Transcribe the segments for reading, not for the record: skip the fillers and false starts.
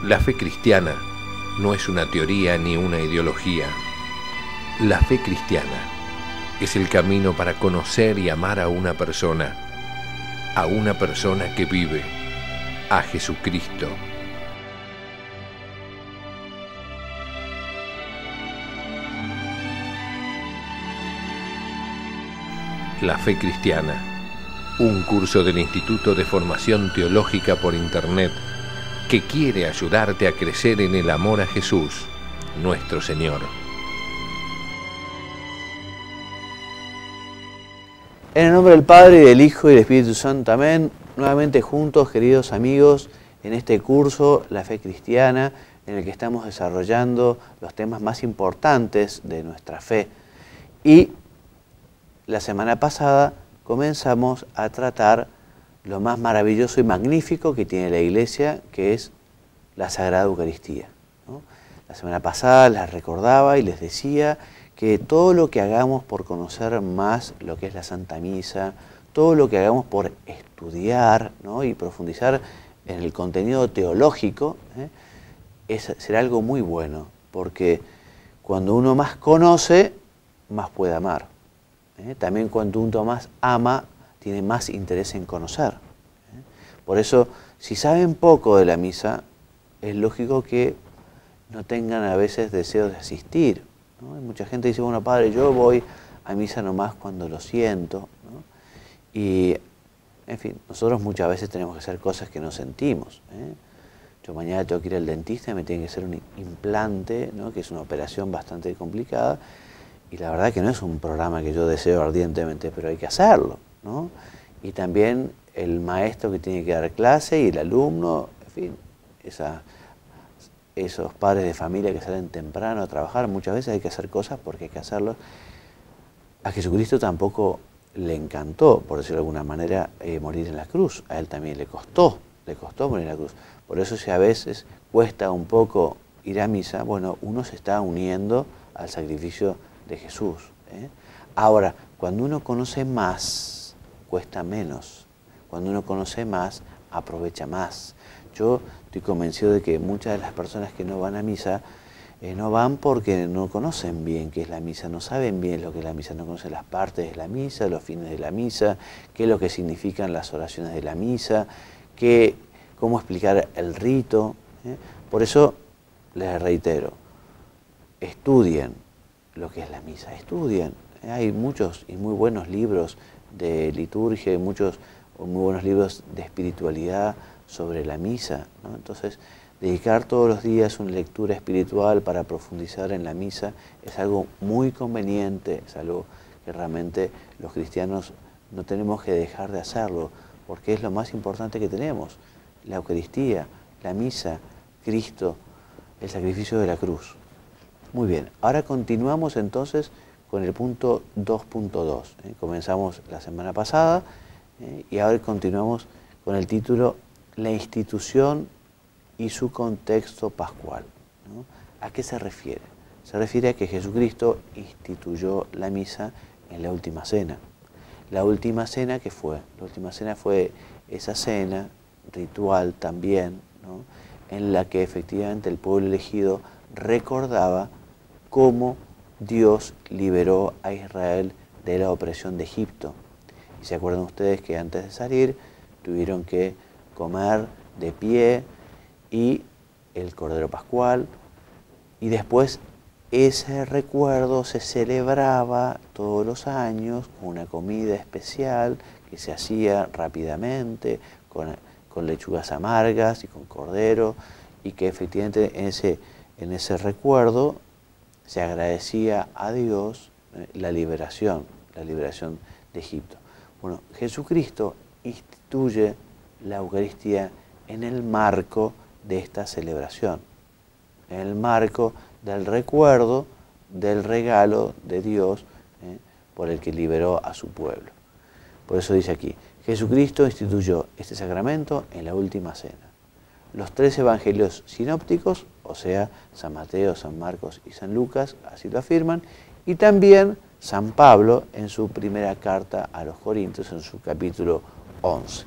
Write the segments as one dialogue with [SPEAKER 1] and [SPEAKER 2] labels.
[SPEAKER 1] La fe cristiana no es una teoría ni una ideología. La fe cristiana es el camino para conocer y amar a una persona que vive, a Jesucristo. La fe cristiana, un curso del Instituto de Formación Teológica por Internet que quiere ayudarte a crecer en el amor a Jesús, nuestro Señor.
[SPEAKER 2] En el nombre del Padre, y del Hijo, y del Espíritu Santo. Amén. Nuevamente juntos, queridos amigos, en este curso, La Fe Cristiana, en el que estamos desarrollando los temas más importantes de nuestra fe. Y la semana pasada comenzamos a tratar lo más maravilloso y magnífico que tiene la Iglesia, que es la Sagrada Eucaristía, ¿no? La semana pasada les recordaba y les decía que todo lo que hagamos por conocer más lo que es la Santa Misa, todo lo que hagamos por estudiar, ¿no?, y profundizar en el contenido teológico, será algo muy bueno, porque cuando uno más conoce, más puede amar. También cuando uno más ama, tiene más interés en conocer. Por eso, si saben poco de la misa, es lógico que no tengan a veces deseos de asistir, ¿no? Mucha gente dice, bueno, padre, yo voy a misa nomás cuando lo siento, ¿no? Y, en fin, nosotros muchas veces tenemos que hacer cosas que no sentimos. Yo mañana tengo que ir al dentista y me tiene que hacer un implante, ¿no?, que es una operación bastante complicada. Y la verdad que no es un programa que yo deseo ardientemente, pero hay que hacerlo, ¿no? Y también el maestro que tiene que dar clase y el alumno, en fin, esos padres de familia que salen temprano a trabajar, muchas veces hay que hacer cosas porque hay que hacerlo. A Jesucristo tampoco le encantó, por decirlo de alguna manera, morir en la cruz. A él también le costó morir en la cruz. Por eso si a veces cuesta un poco ir a misa, bueno, uno se está uniendo al sacrificio de Jesús. Ahora, cuando uno conoce más, cuesta menos. Cuando uno conoce más, aprovecha más. Yo estoy convencido de que muchas de las personas que no van a misa, no van porque no conocen bien qué es la misa, no saben bien lo que es la misa, no conocen las partes de la misa, los fines de la misa, qué es lo que significan las oraciones de la misa, cómo explicar el rito. Por eso les reitero, estudien lo que es la misa, estudien. Hay muchos y muy buenos libros de liturgia, y muchos muy buenos libros de espiritualidad sobre la misa, ¿no? Entonces, dedicar todos los días una lectura espiritual para profundizar en la misa es algo muy conveniente, es algo que realmente los cristianos no tenemos que dejar de hacerlo, porque es lo más importante que tenemos, la Eucaristía, la misa, Cristo, el sacrificio de la cruz. Muy bien, ahora continuamos entonces con el punto 2.2. Comenzamos la semana pasada y ahora continuamos con el título La institución y su contexto pascual, ¿no? ¿A qué se refiere? Se refiere a que Jesucristo instituyó la misa en la última cena. La última cena, ¿qué fue? La última cena fue esa cena ritual también, ¿no?, en la que efectivamente el pueblo elegido recordaba cómo Dios liberó a Israel de la opresión de Egipto. Y se acuerdan ustedes que antes de salir tuvieron que comer de pie y el Cordero Pascual, y después ese recuerdo se celebraba todos los años con una comida especial que se hacía rápidamente, con lechugas amargas y con cordero, y que efectivamente en ese recuerdo se agradecía a Dios la liberación de Egipto. Bueno, Jesucristo instituye la Eucaristía en el marco de esta celebración, en el marco del recuerdo del regalo de Dios por el que liberó a su pueblo. Por eso dice aquí, Jesucristo instituyó este sacramento en la última cena. Los tres evangelios sinópticos, o sea, San Mateo, San Marcos y San Lucas, así lo afirman, y también San Pablo en su primera carta a los Corintios, en su capítulo 11.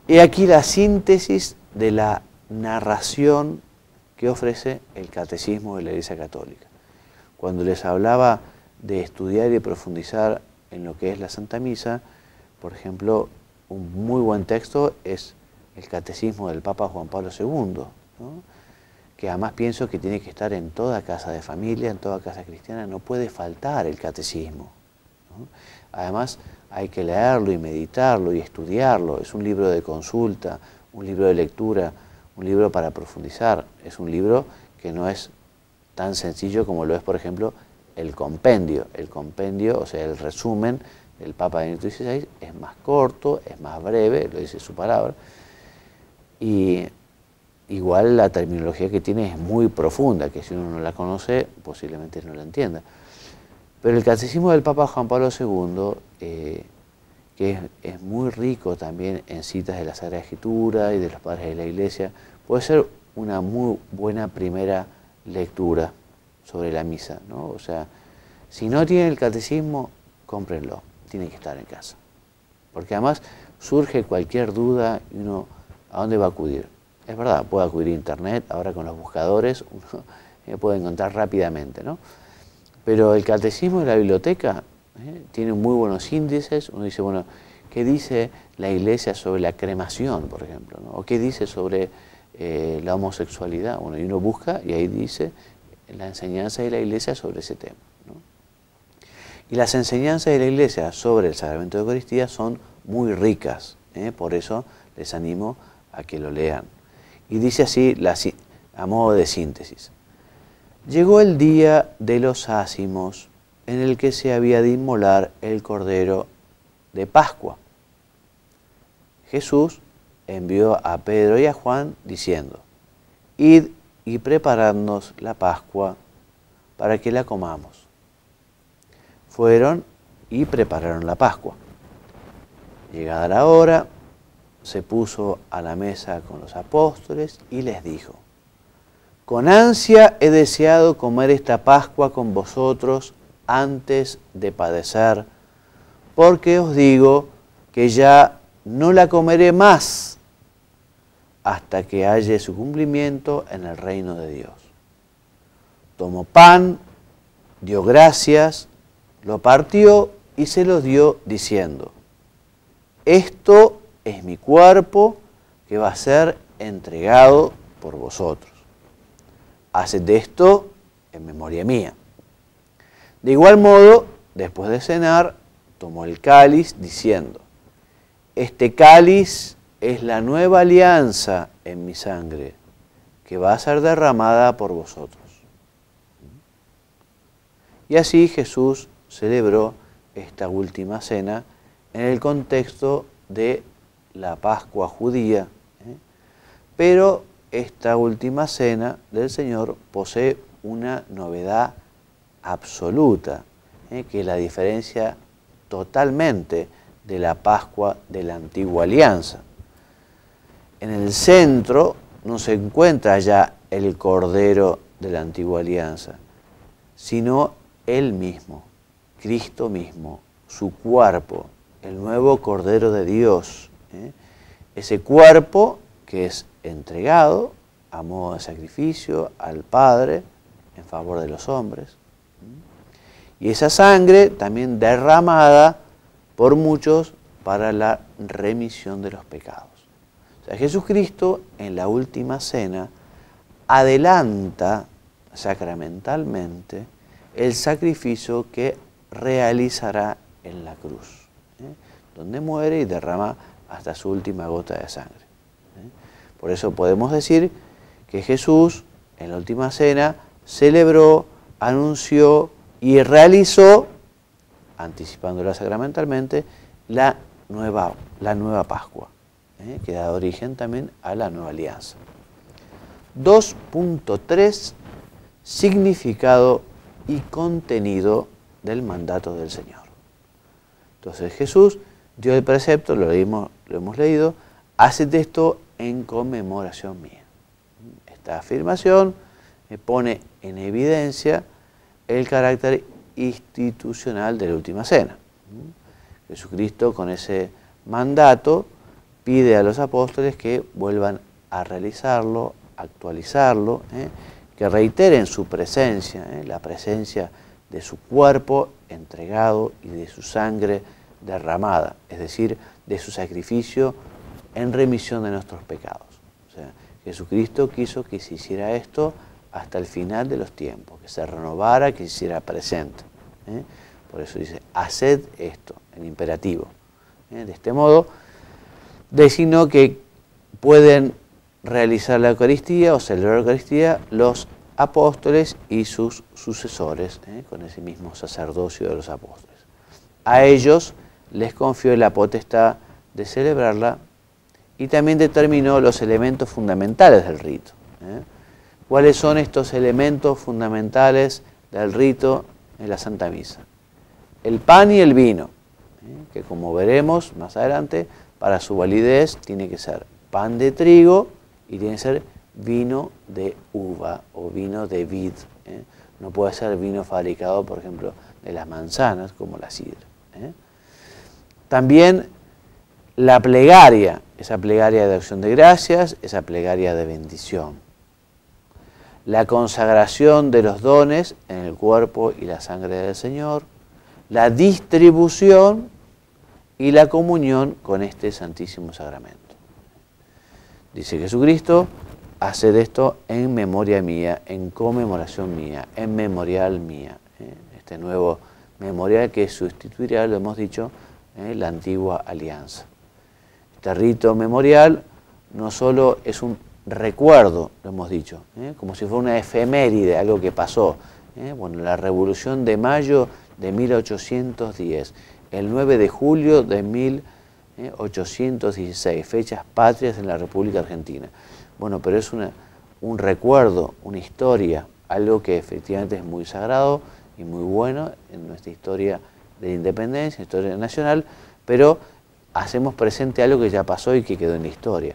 [SPEAKER 2] Y aquí la síntesis de la narración que ofrece el Catecismo de la Iglesia Católica. Cuando les hablaba de estudiar y profundizar en lo que es la Santa Misa, por ejemplo, un muy buen texto es el Catecismo del Papa Juan Pablo II, ¿no? Que además pienso que tiene que estar en toda casa de familia, en toda casa cristiana, no puede faltar el catecismo, ¿no? Además hay que leerlo y meditarlo y estudiarlo, es un libro de consulta, un libro de lectura, un libro para profundizar, es un libro que no es tan sencillo como lo es, por ejemplo, el compendio, o sea, el resumen del Papa Benedicto XVI es más corto, es más breve, lo dice su palabra, y igual la terminología que tiene es muy profunda, que si uno no la conoce, posiblemente no la entienda. Pero el Catecismo del Papa Juan Pablo II, que es muy rico también en citas de la Sagrada Escritura y de los padres de la Iglesia, puede ser una muy buena primera lectura sobre la misa, ¿no? O sea, si no tienen el Catecismo, cómprenlo, tiene que estar en casa. Porque además surge cualquier duda y uno, ¿a dónde va a acudir? Es verdad, puede acudir a Internet, ahora con los buscadores uno puede encontrar rápidamente, ¿no? Pero el Catecismo de la biblioteca tiene muy buenos índices. Uno dice, bueno, ¿qué dice la Iglesia sobre la cremación, por ejemplo, ¿no? O ¿qué dice sobre la homosexualidad? Bueno, y uno busca y ahí dice la enseñanza de la Iglesia sobre ese tema, ¿no? Y las enseñanzas de la Iglesia sobre el sacramento de Eucaristía son muy ricas, por eso les animo a que lo lean. Y dice así, a modo de síntesis: llegó el día de los ázimos, en el que se había de inmolar el Cordero de Pascua. Jesús envió a Pedro y a Juan diciendo: id y preparadnos la Pascua para que la comamos. Fueron y prepararon la Pascua. Llegada la hora, se puso a la mesa con los apóstoles y les dijo: con ansia he deseado comer esta Pascua con vosotros antes de padecer, porque os digo que ya no la comeré más hasta que haya su cumplimiento en el reino de Dios. Tomó pan, dio gracias, lo partió y se lo dio diciendo: esto es mi cuerpo que va a ser entregado por vosotros. Haced esto en memoria mía. De igual modo, después de cenar, tomó el cáliz diciendo: este cáliz es la nueva alianza en mi sangre, que va a ser derramada por vosotros. Y así Jesús celebró esta última cena en el contexto de la Pascua judía, pero esta última cena del Señor posee una novedad absoluta, que la diferencia totalmente de la Pascua de la Antigua Alianza. En el centro no se encuentra ya el Cordero de la Antigua Alianza, sino Él mismo, Cristo mismo, su cuerpo, el nuevo Cordero de Dios, ese cuerpo que es entregado a modo de sacrificio al Padre en favor de los hombres, y esa sangre también derramada por muchos para la remisión de los pecados. O sea, Jesucristo en la última cena adelanta sacramentalmente el sacrificio que realizará en la cruz, donde muere y derrama hasta su última gota de sangre. Por eso podemos decir que Jesús en la última cena celebró, anunció y realizó, anticipándola sacramentalmente, la nueva Pascua, que da origen también a la nueva alianza. 2.3 Significado y contenido del mandato del Señor. Entonces Jesús dio el precepto, lo hemos leído: haced esto en conmemoración mía. Esta afirmación pone en evidencia el carácter institucional de la última cena. Jesucristo, con ese mandato, pide a los apóstoles que vuelvan a realizarlo, actualizarlo, que reiteren su presencia, la presencia de su cuerpo entregado y de su sangre derramada, es decir, de su sacrificio en remisión de nuestros pecados. O sea, Jesucristo quiso que se hiciera esto hasta el final de los tiempos, que se renovara, que se hiciera presente. Por eso dice, haced esto, en imperativo. De este modo, designó que pueden realizar la Eucaristía o celebrar la Eucaristía los apóstoles y sus sucesores, con ese mismo sacerdocio de los apóstoles. A ellos les confió la potestad de celebrarla y también determinó los elementos fundamentales del rito. ¿Cuáles son estos elementos fundamentales del rito en la Santa Misa? El pan y el vino, que como veremos más adelante, para su validez tiene que ser pan de trigo y tiene que ser vino de uva o vino de vid. No puede ser vino fabricado, por ejemplo, de las manzanas, como la sidra. También la plegaria, esa plegaria de acción de gracias, esa plegaria de bendición. La consagración de los dones en el cuerpo y la sangre del Señor, la distribución y la comunión con este Santísimo Sacramento. Dice Jesucristo, haced esto en memoria mía, en conmemoración mía, en memorial mía. Este nuevo memorial que sustituirá, lo hemos dicho, la antigua alianza. Este rito memorial no solo es un recuerdo, lo hemos dicho, como si fuera una efeméride, algo que pasó. Bueno, la Revolución de Mayo de 1810, el 9 de julio de 1816, fechas patrias en la República Argentina. Bueno, pero es un recuerdo, una historia, algo que efectivamente es muy sagrado y muy bueno en nuestra historia de independencia, historia nacional, pero hacemos presente algo que ya pasó y que quedó en la historia.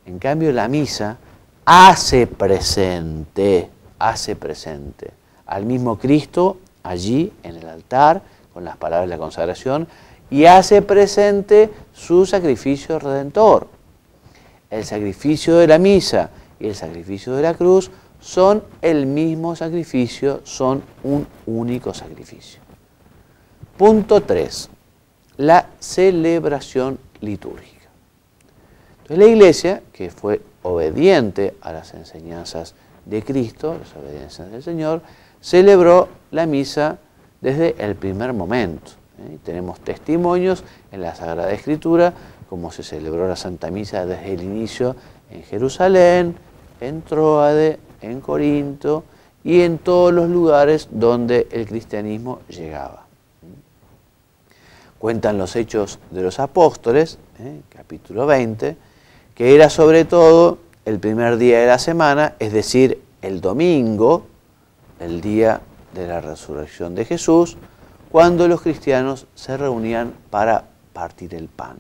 [SPEAKER 2] En cambio, la misa hace presente al mismo Cristo allí en el altar, con las palabras de la consagración, y hace presente su sacrificio redentor. El sacrificio de la misa y el sacrificio de la cruz son el mismo sacrificio, son un único sacrificio. Punto 3. La celebración litúrgica. Entonces la Iglesia, que fue obediente a las enseñanzas de Cristo, las obediencias del Señor, celebró la misa desde el primer momento. Tenemos testimonios en la Sagrada Escritura, como se celebró la Santa Misa desde el inicio en Jerusalén, en Tróade, en Corinto y en todos los lugares donde el cristianismo llegaba. Cuentan los Hechos de los Apóstoles, capítulo 20, que era sobre todo el primer día de la semana, es decir, el domingo, el día de la resurrección de Jesús, cuando los cristianos se reunían para partir el pan.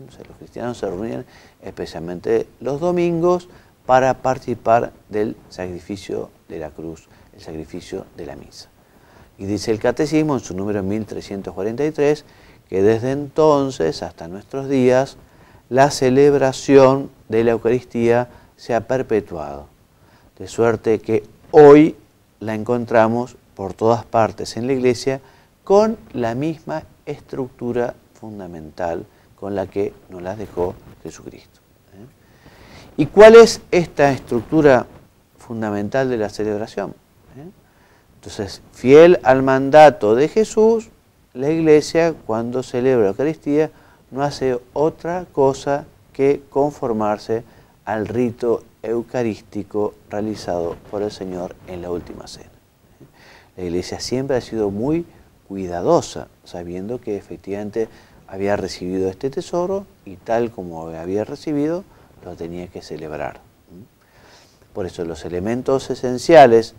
[SPEAKER 2] O sea, los cristianos se reunían especialmente los domingos para participar del sacrificio de la cruz, el sacrificio de la misa. Y dice el Catecismo en su número 1343 que desde entonces hasta nuestros días la celebración de la Eucaristía se ha perpetuado, de suerte que hoy la encontramos por todas partes en la Iglesia con la misma estructura fundamental con la que nos las dejó Jesucristo. ¿Y cuál es esta estructura fundamental de la celebración? Entonces, fiel al mandato de Jesús, la Iglesia, cuando celebra la Eucaristía, no hace otra cosa que conformarse al rito eucarístico realizado por el Señor en la última cena. La Iglesia siempre ha sido muy cuidadosa, sabiendo que efectivamente había recibido este tesoro y tal como había recibido, lo tenía que celebrar. Por eso los elementos esenciales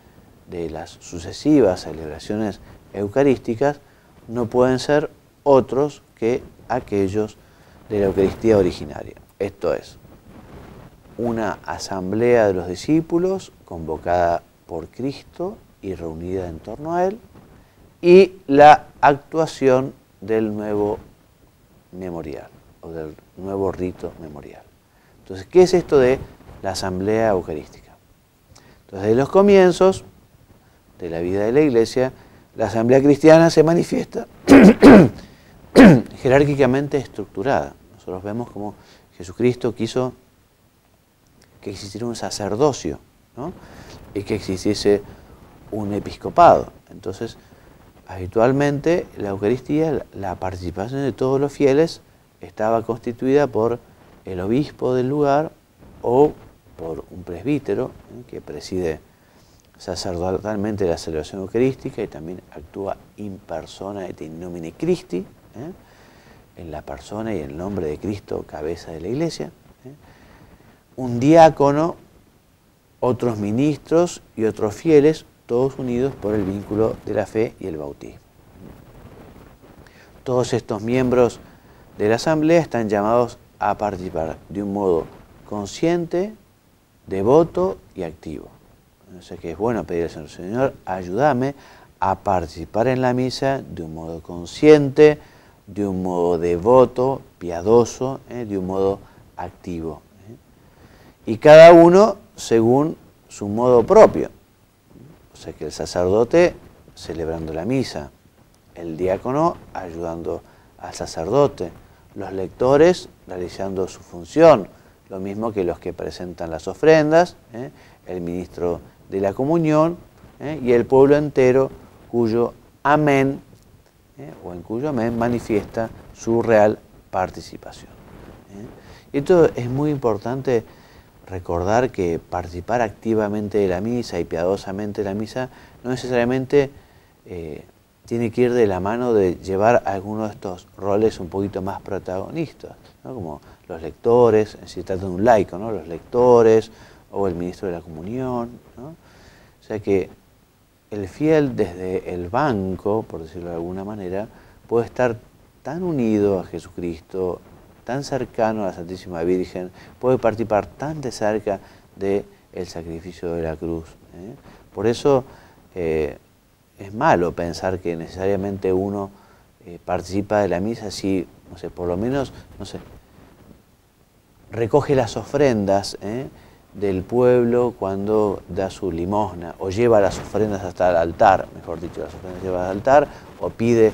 [SPEAKER 2] de las sucesivas celebraciones eucarísticas no pueden ser otros que aquellos de la Eucaristía originaria. Esto es, una asamblea de los discípulos convocada por Cristo y reunida en torno a Él, y la actuación del nuevo memorial o del nuevo rito memorial. Entonces, ¿qué es esto de la asamblea eucarística. Entonces, desde los comienzos de la vida de la Iglesia, la asamblea cristiana se manifiesta jerárquicamente estructurada. Nosotros vemos como Jesucristo quiso que existiera un sacerdocio, ¿no? Y que existiese un episcopado. Entonces, habitualmente la Eucaristía, la participación de todos los fieles, estaba constituida por el obispo del lugar o por un presbítero, que preside sacerdotalmente la celebración eucarística y también actúa in persona et in nomine Christi, en la persona y en el nombre de Cristo, cabeza de la Iglesia. Un diácono, otros ministros y otros fieles, todos unidos por el vínculo de la fe y el bautismo. Todos estos miembros de la asamblea están llamados a participar de un modo consciente, devoto y activo. O sea que es bueno pedir al Señor, Señor, ayúdame a participar en la misa de un modo consciente, de un modo devoto, piadoso, de un modo activo. Y cada uno según su modo propio. O sea que el sacerdote celebrando la misa, el diácono ayudando al sacerdote, los lectores realizando su función, lo mismo que los que presentan las ofrendas, el ministro de la comunión y el pueblo entero cuyo amén o en cuyo amén manifiesta su real participación. Y esto es muy importante recordar que participar activamente de la misa y piadosamente de la misa no necesariamente tiene que ir de la mano de llevar algunos de estos roles un poquito más protagonistas, ¿no? Como los lectores, si trata de un laico, ¿no? Los lectores o el ministro de la comunión, ¿no? O sea que el fiel desde el banco, por decirlo de alguna manera, puede estar tan unido a Jesucristo, tan cercano a la Santísima Virgen, puede participar tan de cerca del sacrificio de la cruz. Por eso es malo pensar que necesariamente uno participa de la misa si, no sé, por lo menos, no sé, recoge las ofrendas del pueblo cuando da su limosna, o lleva las ofrendas hasta el altar, mejor dicho, las ofrendas lleva al altar, o pide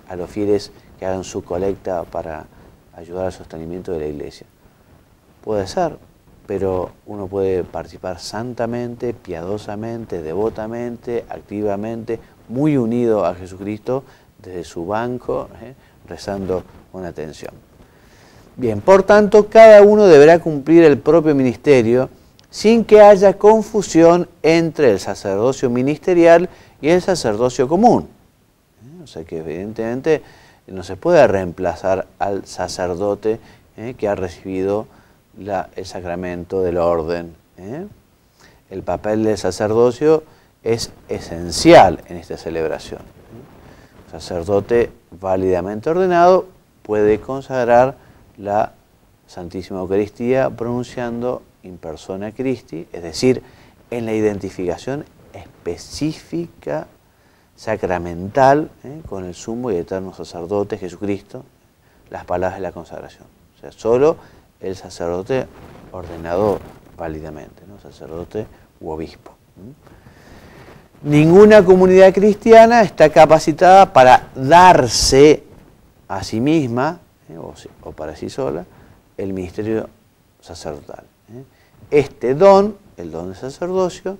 [SPEAKER 2] a los fieles que hagan su colecta para ayudar al sostenimiento de la iglesia. Puede ser, pero uno puede participar santamente, piadosamente, devotamente, activamente, muy unido a Jesucristo desde su banco, rezando con atención. Bien, por tanto, cada uno deberá cumplir el propio ministerio sin que haya confusión entre el sacerdocio ministerial y el sacerdocio común. O sea que evidentemente no se puede reemplazar al sacerdote que ha recibido el sacramento del orden. El papel del sacerdocio es esencial en esta celebración. El sacerdote válidamente ordenado puede consagrar la Santísima Eucaristía pronunciando in persona Christi, es decir, en la identificación específica sacramental con el sumo y eterno sacerdote Jesucristo, las palabras de la consagración. O sea, solo el sacerdote ordenado válidamente, ¿no? Sacerdote u obispo. Ninguna comunidad cristiana está capacitada para darse a sí misma o para sí sola el ministerio sacerdotal. Este don, el don del sacerdocio,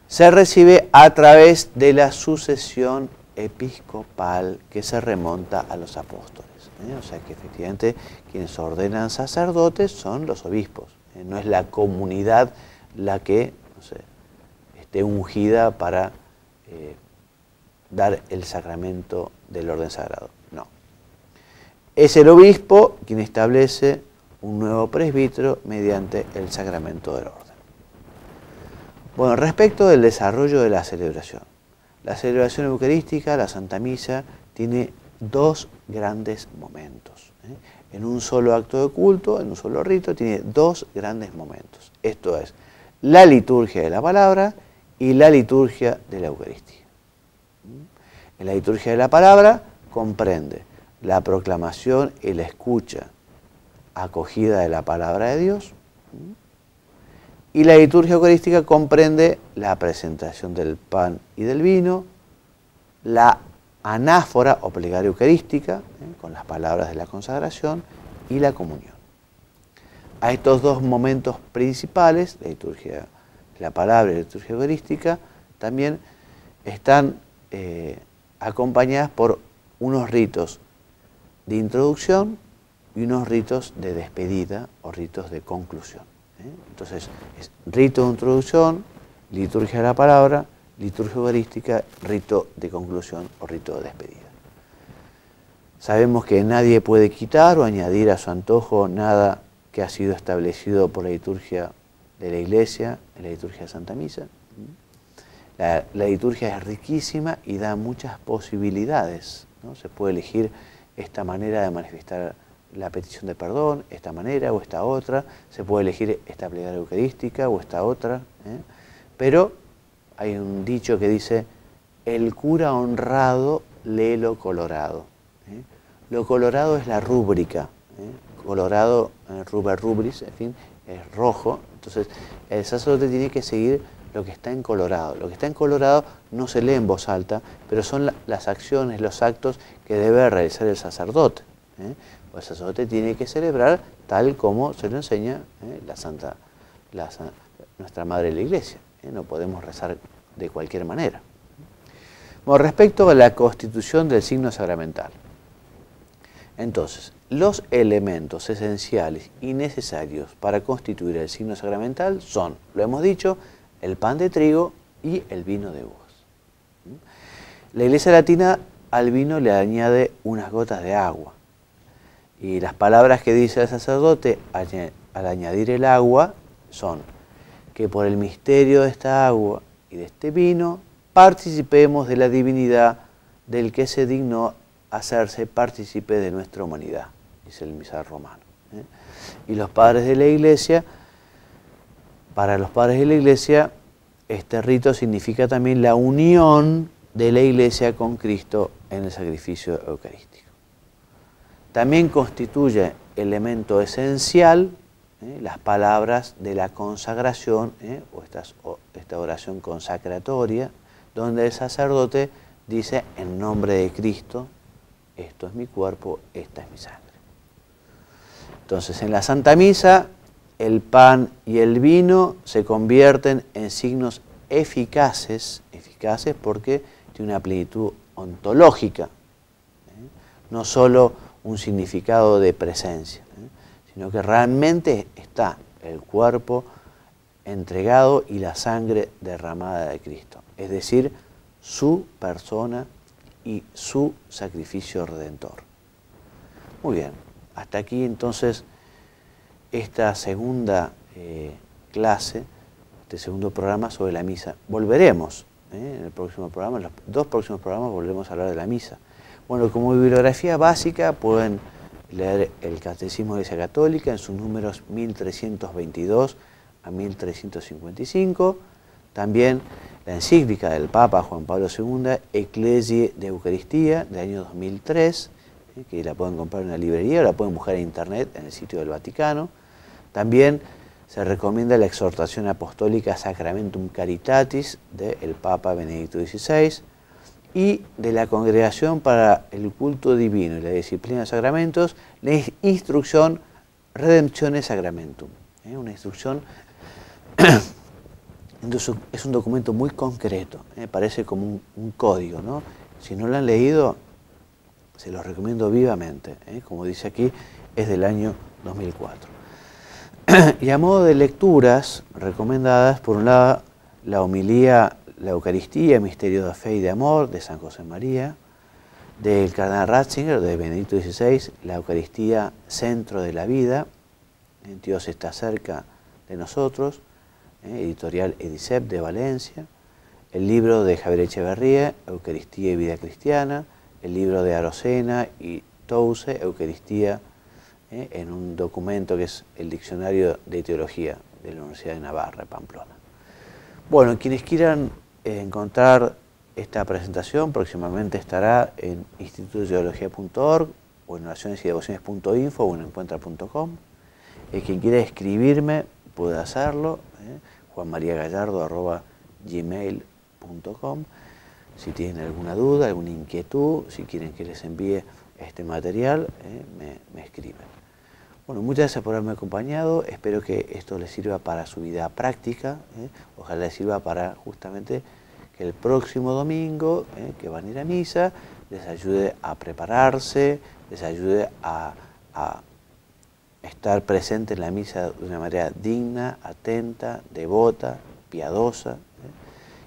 [SPEAKER 2] se recibe a través de la sucesión episcopal que se remonta a los apóstoles. O sea que efectivamente quienes ordenan sacerdotes son los obispos. No es la comunidad la que, no sé, esté ungida para dar el sacramento del orden sagrado. No. Es el obispo quien establece un nuevo presbítero mediante el sacramento del orden. Bueno, respecto del desarrollo de la celebración. La celebración eucarística, la Santa Misa, tiene dos grandes momentos. En un solo acto de culto, en un solo rito, tiene dos grandes momentos. Esto es la liturgia de la palabra y la liturgia de la Eucaristía. En la liturgia de la palabra comprende la proclamación y la escucha acogida de la palabra de Dios, Y la liturgia eucarística comprende la presentación del pan y del vino, la anáfora o plegaria eucarística, con las palabras de la consagración, y la comunión. A estos dos momentos principales, la liturgia, la palabra y la liturgia eucarística, también están acompañadas por unos ritos de introducción y unos ritos de despedida o ritos de conclusión. Entonces, es rito de introducción, liturgia de la palabra, liturgia eucarística, rito de conclusión o rito de despedida. Sabemos que nadie puede quitar o añadir a su antojo nada que ha sido establecido por la liturgia de la Iglesia, en la liturgia de Santa Misa. La liturgia es riquísima y da muchas posibilidades, ¿no? Se puede elegir esta manera de manifestar la petición de perdón, esta manera o esta otra, se puede elegir esta plegaria eucarística o esta otra, pero hay un dicho que dice, el cura honrado lee lo colorado. Lo colorado es la rúbrica, colorado, ruber rubris, en fin, es rojo, entonces el sacerdote tiene que seguir lo que está en colorado. Lo que está en colorado no se lee en voz alta, pero son las acciones, los actos que debe realizar el sacerdote. El sacerdote tiene que celebrar tal como se lo enseña nuestra Madre de la Iglesia. No podemos rezar de cualquier manera. Bueno, respecto a la constitución del signo sacramental. Entonces, los elementos esenciales y necesarios para constituir el signo sacramental son, lo hemos dicho, el pan de trigo y el vino de uvas. La Iglesia latina al vino le añade unas gotas de agua. Y las palabras que dice el sacerdote al añadir el agua son que por el misterio de esta agua y de este vino participemos de la divinidad del que se dignó hacerse partícipe de nuestra humanidad, dice el misal romano. Y los padres de la Iglesia, para los padres de la Iglesia, este rito significa también la unión de la Iglesia con Cristo en el sacrificio eucarístico. También constituye elemento esencial las palabras de la consagración o esta oración consacratoria, donde el sacerdote dice en nombre de Cristo, esto es mi cuerpo, esta es mi sangre. Entonces en la Santa Misa el pan y el vino se convierten en signos eficaces porque tiene una plenitud ontológica, no solo un significado de presencia, sino que realmente está el cuerpo entregado y la sangre derramada de Cristo, es decir, su persona y su sacrificio redentor. Muy bien, hasta aquí entonces esta segunda clase, este segundo programa sobre la misa. Volveremos en el próximo programa, en los dos próximos programas volveremos a hablar de la misa. Bueno, como bibliografía básica pueden leer el Catecismo de la Iglesia Católica en sus números 1322 a 1355, también la encíclica del Papa Juan Pablo II, Ecclesiae de Eucaristía, del año 2003, que la pueden comprar en la librería o la pueden buscar en internet en el sitio del Vaticano. También se recomienda la exhortación apostólica Sacramentum Caritatis del Papa Benedicto XVI y de la Congregación para el Culto Divino y la Disciplina de Sacramentos, la instrucción Redemptione Sacramentum. Una instrucción, es un documento muy concreto, parece como un código, ¿no? Si no lo han leído, se los recomiendo vivamente. Como dice aquí, es del año 2004. Y a modo de lecturas recomendadas, por un lado, la homilía La Eucaristía, Misterio de Fe y de Amor, de San José María, del Cardenal Ratzinger, de Benedicto XVI, La Eucaristía, Centro de la Vida, Dios está cerca de nosotros, editorial Edicep de Valencia, el libro de Javier Echeverría, Eucaristía y Vida Cristiana, el libro de Arocena y Touce, Eucaristía, en un documento que es el Diccionario de Teología de la Universidad de Navarra, Pamplona. Bueno, quienes quieran encontrar esta presentación, próximamente estará en institutoteología.org o en oracionesydevociones.info o en encuentra.com. Quien quiera escribirme puede hacerlo, juanmariagallardo@gmail.com. Si tienen alguna duda, alguna inquietud, si quieren que les envíe este material, me escriben. Bueno, muchas gracias por haberme acompañado. Espero que esto les sirva para su vida práctica. Ojalá les sirva para justamente que el próximo domingo, que van a ir a misa, les ayude a prepararse, les ayude a estar presente en la misa de una manera digna, atenta, devota, piadosa.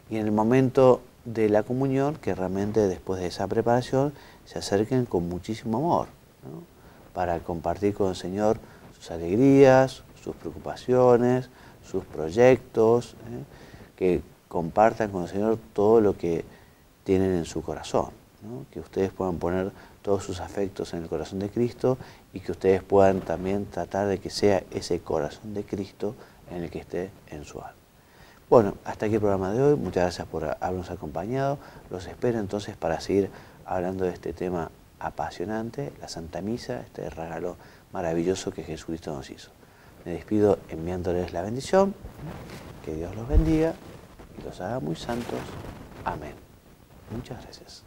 [SPEAKER 2] Y en el momento de la comunión, que realmente después de esa preparación se acerquen con muchísimo amor, ¿no? Para compartir con el Señor sus alegrías, sus preocupaciones, sus proyectos, que compartan con el Señor todo lo que tienen en su corazón, ¿no? Que ustedes puedan poner todos sus afectos en el corazón de Cristo y que ustedes puedan también tratar de que sea ese corazón de Cristo en el que esté en su alma. Bueno, hasta aquí el programa de hoy. Muchas gracias por habernos acompañado. Los espero entonces para seguir hablando de este tema apasionante, la Santa Misa, este regalo maravilloso que Jesucristo nos hizo. Me despido enviándoles la bendición. Que Dios los bendiga y los haga muy santos. Amén. Muchas gracias.